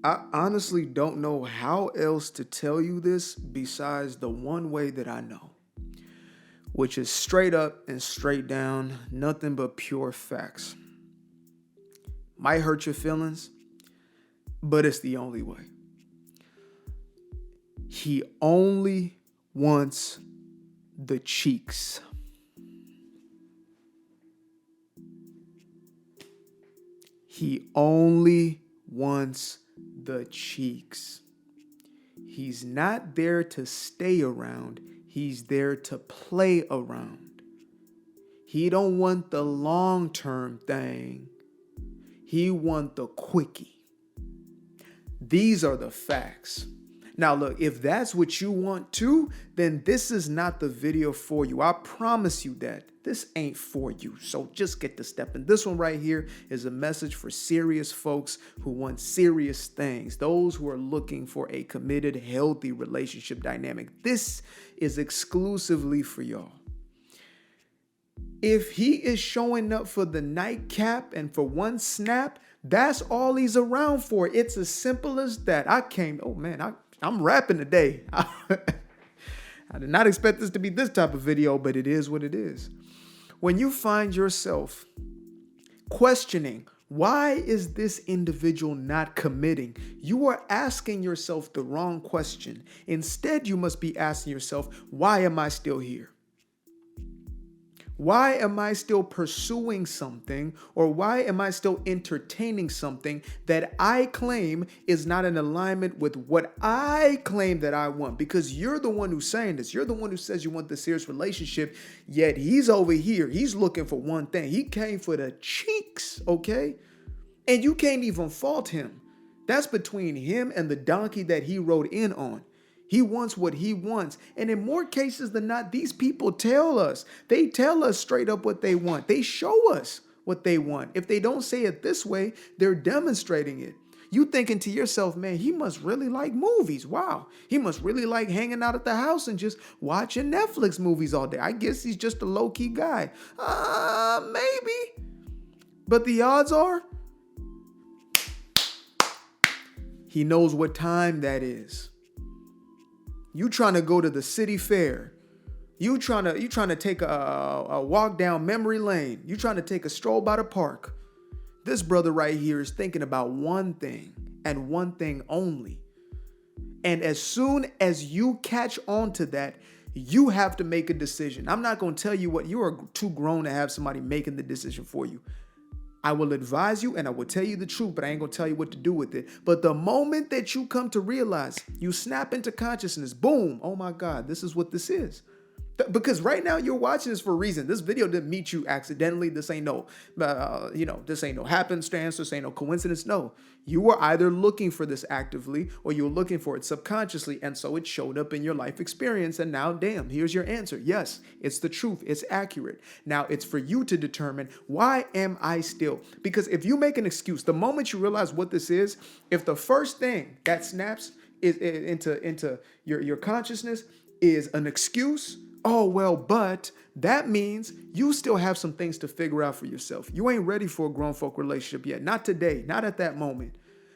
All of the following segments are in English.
I honestly don't know how else to tell you this besides the one way that I know, which is straight up and straight down, nothing but pure facts. Might hurt your feelings, but it's the only way. He only wants the cheeks. He only wants the cheeks. He's not there to stay around. He's there to play around. He don't want the long-term thing. He want the quickie. These are the facts. Now look, if that's what you want too, then this is not the video for you. I promise you that. This ain't for you. So just get to stepping. This one right here is a message for serious folks who want serious things. Those who are looking for a committed, healthy relationship dynamic. This is exclusively for y'all. If he is showing up for the nightcap and for one snap, that's all he's around for. It's as simple as that. I'm rapping today. I did not expect this to be this type of video, but it is what it is. When you find yourself questioning, why is this individual not committing? You are asking yourself the wrong question. Instead, you must be asking yourself, why am I still here? Why am I still pursuing something, or why am I still entertaining something that I claim is not in alignment with what I claim that I want? Because you're the one who's saying this. You're the one who says you want the serious relationship, yet he's over here. He's looking for one thing. He came for the cheeks, okay? And you can't even fault him. That's between him and the donkey that he rode in on. He wants what he wants. And in more cases than not, these people tell us. They tell us straight up what they want. They show us what they want. If they don't say it this way, they're demonstrating it. You thinking to yourself, man, he must really like movies. Wow. He must really like hanging out at the house and just watching Netflix movies all day. I guess he's just a low-key guy. Maybe. But the odds are, he knows what time that is. You trying to go to the city fair. You trying to take a walk down memory lane. You trying to take a stroll by the park. This brother right here is thinking about one thing and one thing only. And as soon as you catch on to that, you have to make a decision. I'm not going to tell you what. You are too grown to have somebody making the decision for you. I will advise you and I will tell you the truth, but I ain't gonna tell you what to do with it. But the moment that you come to realize, you snap into consciousness, boom, oh my God, this is what this is. Because right now you're watching this for a reason. This video didn't meet you accidentally. This ain't no, this ain't no happenstance. This ain't no coincidence. No, you were either looking for this actively or you were looking for it subconsciously. And so it showed up in your life experience. And now, damn, here's your answer. Yes, it's the truth. It's accurate. Now it's for you to determine, why am I still? Because if you make an excuse, the moment you realize what this is, if the first thing that snaps is into your consciousness is an excuse, oh, well, but that means you still have some things to figure out for yourself. You ain't ready for a grown folk relationship yet. Not today, not at that moment.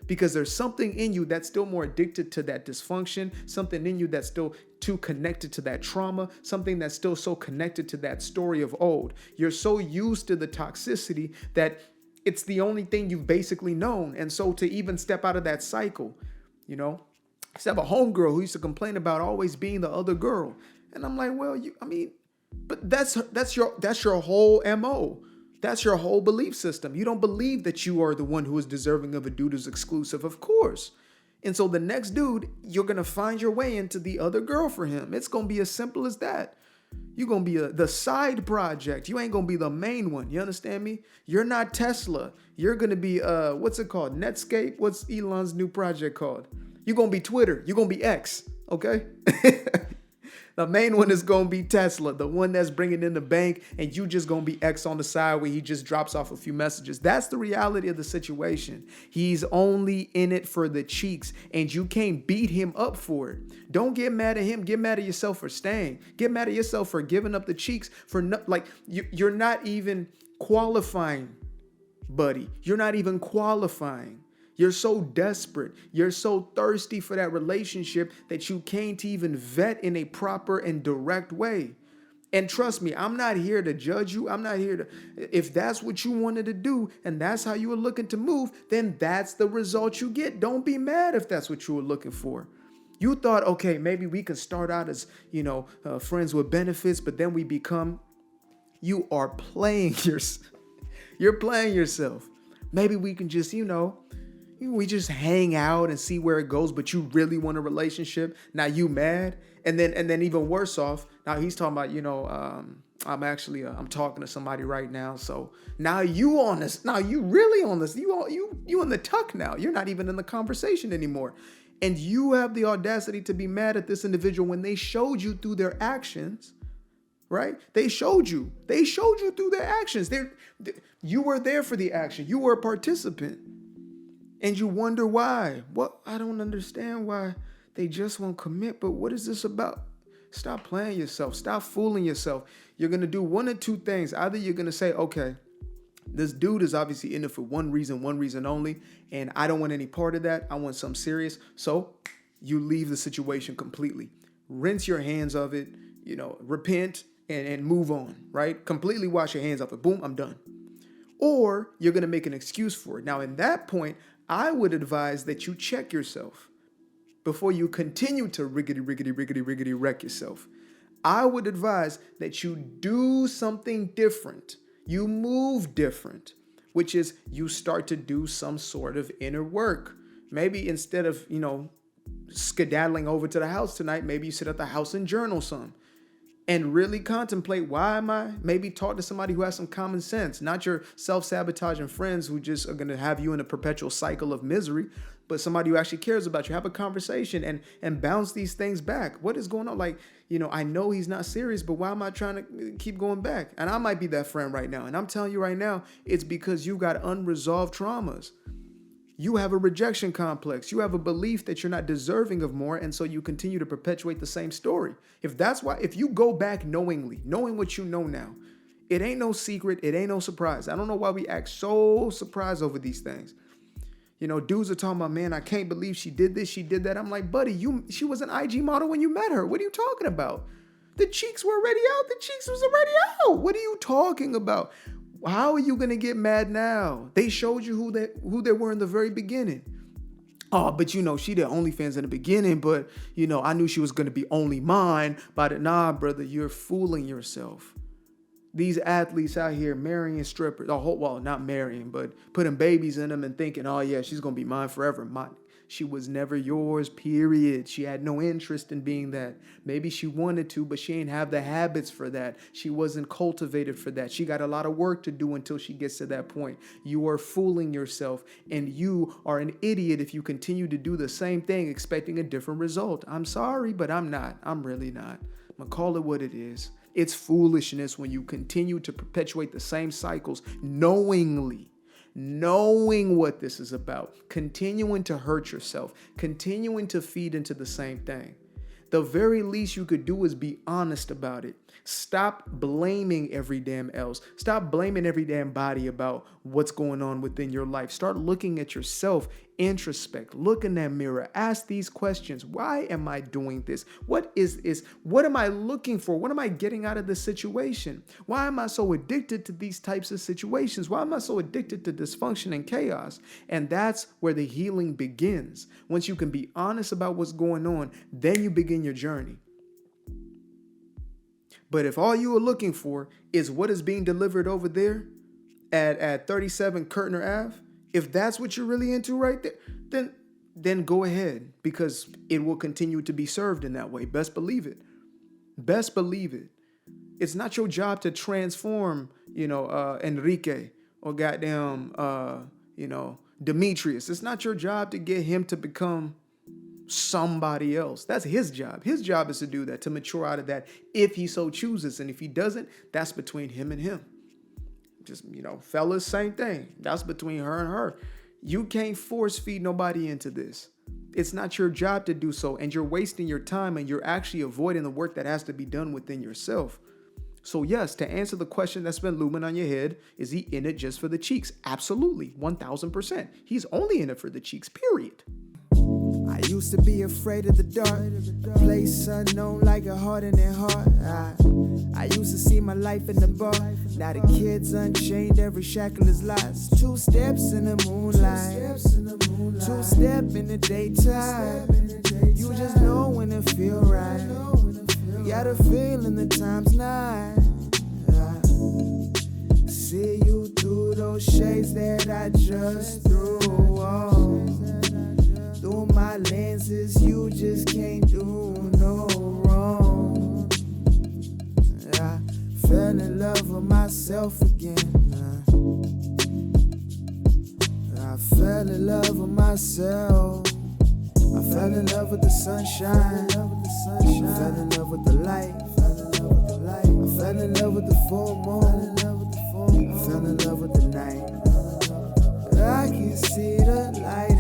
Because there's something in you that's still more addicted to that dysfunction, something in you that's still too connected to that trauma, something that's still so connected to that story of old. You're so used to the toxicity that it's the only thing you've basically known. And so to even step out of that cycle, I used to have a homegirl who used to complain about always being the other girl. And I'm like, well, but that's your whole MO. That's your whole belief system. You don't believe that you are the one who is deserving of a dude who's exclusive, of course. And so the next dude, you're going to find your way into the other girl for him. It's going to be as simple as that. You're going to be the side project. You ain't going to be the main one. You understand me? You're not Tesla. You're going to be, what's it called? Netscape? What's Elon's new project called? You're going to be Twitter. You're going to be X. Okay? The main one is going to be Tesla, the one that's bringing in the bank, and you just going to be X on the side where he just drops off a few messages. That's the reality of the situation. He's only in it for the cheeks, and you can't beat him up for it. Don't get mad at him. Get mad at yourself for staying. Get mad at yourself for giving up the cheeks. You're not even qualifying, buddy. You're not even qualifying. You're so desperate. You're so thirsty for that relationship that you can't even vet in a proper and direct way. And trust me, I'm not here to judge you. I'm not here to, if that's what you wanted to do and that's how you were looking to move, then that's the result you get. Don't be mad if that's what you were looking for. You thought, okay, maybe we can start out as, friends with benefits, but then we become, you are playing yourself. You're playing yourself. Maybe we can just, we just hang out and see where it goes, but you really want a relationship. Now you mad. And then even worse off, now he's talking about, I'm talking to somebody right now. So now you on this. Now you really on this. You in the tuck now. You're not even in the conversation anymore. And you have the audacity to be mad at this individual when they showed you through their actions, right? They showed you through their actions. You were there for the action. You were a participant. And you wonder why. I don't understand why they just won't commit. But what is this about? Stop playing yourself. Stop fooling yourself. You're going to do one or two things. Either you're going to say, okay, this dude is obviously in it for one reason only, and I don't want any part of that. I want something serious. So you leave the situation completely. Rinse your hands of it, repent and move on, right? Completely wash your hands off it. Boom, I'm done. Or you're going to make an excuse for it. Now, in that point, I would advise that you check yourself before you continue to riggedy wreck yourself. I would advise that you do something different. You move different, which is you start to do some sort of inner work. Maybe instead of, skedaddling over to the house tonight, maybe you sit at the house and journal some. And really contemplate, why am I? Maybe talk to somebody who has some common sense, not your self-sabotaging friends who just are going to have you in a perpetual cycle of misery, but somebody who actually cares about you. Have a conversation and bounce these things back. What is going on? Like, I know he's not serious, but why am I trying to keep going back? And I might be that friend right now. And I'm telling you right now, it's because you got unresolved traumas. You have a rejection complex. You have a belief that you're not deserving of more, and so you continue to perpetuate the same story. If you go back knowing what you know now, it ain't no secret, it ain't no surprise. I don't know why we act so surprised over these things. Dudes are talking about, man, I can't believe she did this, she did that. I'm like, buddy, she was an IG model when you met her. What are you talking about? The cheeks were already out. The cheeks was already out. What are you talking about? How are you going to get mad now? They showed you who they were in the very beginning. Oh, but she did OnlyFans in the beginning, but I knew she was going to be only mine. But nah, brother, you're fooling yourself. These athletes out here marrying strippers, not marrying, but putting babies in them and thinking, oh yeah, she's going to be mine forever. She was never yours, period. She had no interest in being that. Maybe she wanted to, but she ain't have the habits for that. She wasn't cultivated for that. She got a lot of work to do until she gets to that point. You are fooling yourself, and you are an idiot if you continue to do the same thing expecting a different result. I'm sorry, but I'm not. I'm really not. I'm going to call it what it is. It's foolishness when you continue to perpetuate the same cycles knowing what this is about, continuing to hurt yourself, continuing to feed into the same thing. The very least you could do is be honest about it. Stop blaming every damn else. Stop blaming every damn body about what's going on within your life. Start looking at yourself, introspect, look in that mirror, ask these questions. Why am I doing this? What is this? What am I looking for? What am I getting out of this situation? Why am I so addicted to these types of situations? Why am I so addicted to dysfunction and chaos? And that's where the healing begins. Once you can be honest about what's going on, then you begin your journey. But if all you are looking for is what is being delivered over there at 37 Kirtner Ave, if that's what you're really into right there, then go ahead, because it will continue to be served in that way. Best believe it. Best believe it. It's not your job to transform, Enrique or goddamn, Demetrius. It's not your job to get him to become somebody else. That's his job. His job is to do that, to mature out of that if he so chooses. And if he doesn't, that's between him and him. Just, fellas, same thing. That's between her and her. You can't force feed nobody into this. It's not your job to do so. And you're wasting your time, and you're actually avoiding the work that has to be done within yourself. So yes, to answer the question that's been looming on your head, is he in it just for the cheeks? Absolutely, 1000%. He's only in it for the cheeks, period. I used to be afraid of the dark, a place unknown like a heart in their heart. I used to see my life in the bar. Now the kids unchained, every shackle is lost. 2 steps in the moonlight, 2 step in the daytime. You just know when it feel right. You got a feeling the time's not. See you through those shades that I just threw on. Through my lenses, you just can't do no wrong. I fell in love with myself again. I fell in love with myself. I fell in love with the sunshine. I fell in love with the light. I fell in love with the full moon. I fell in love with the night. I can see the light.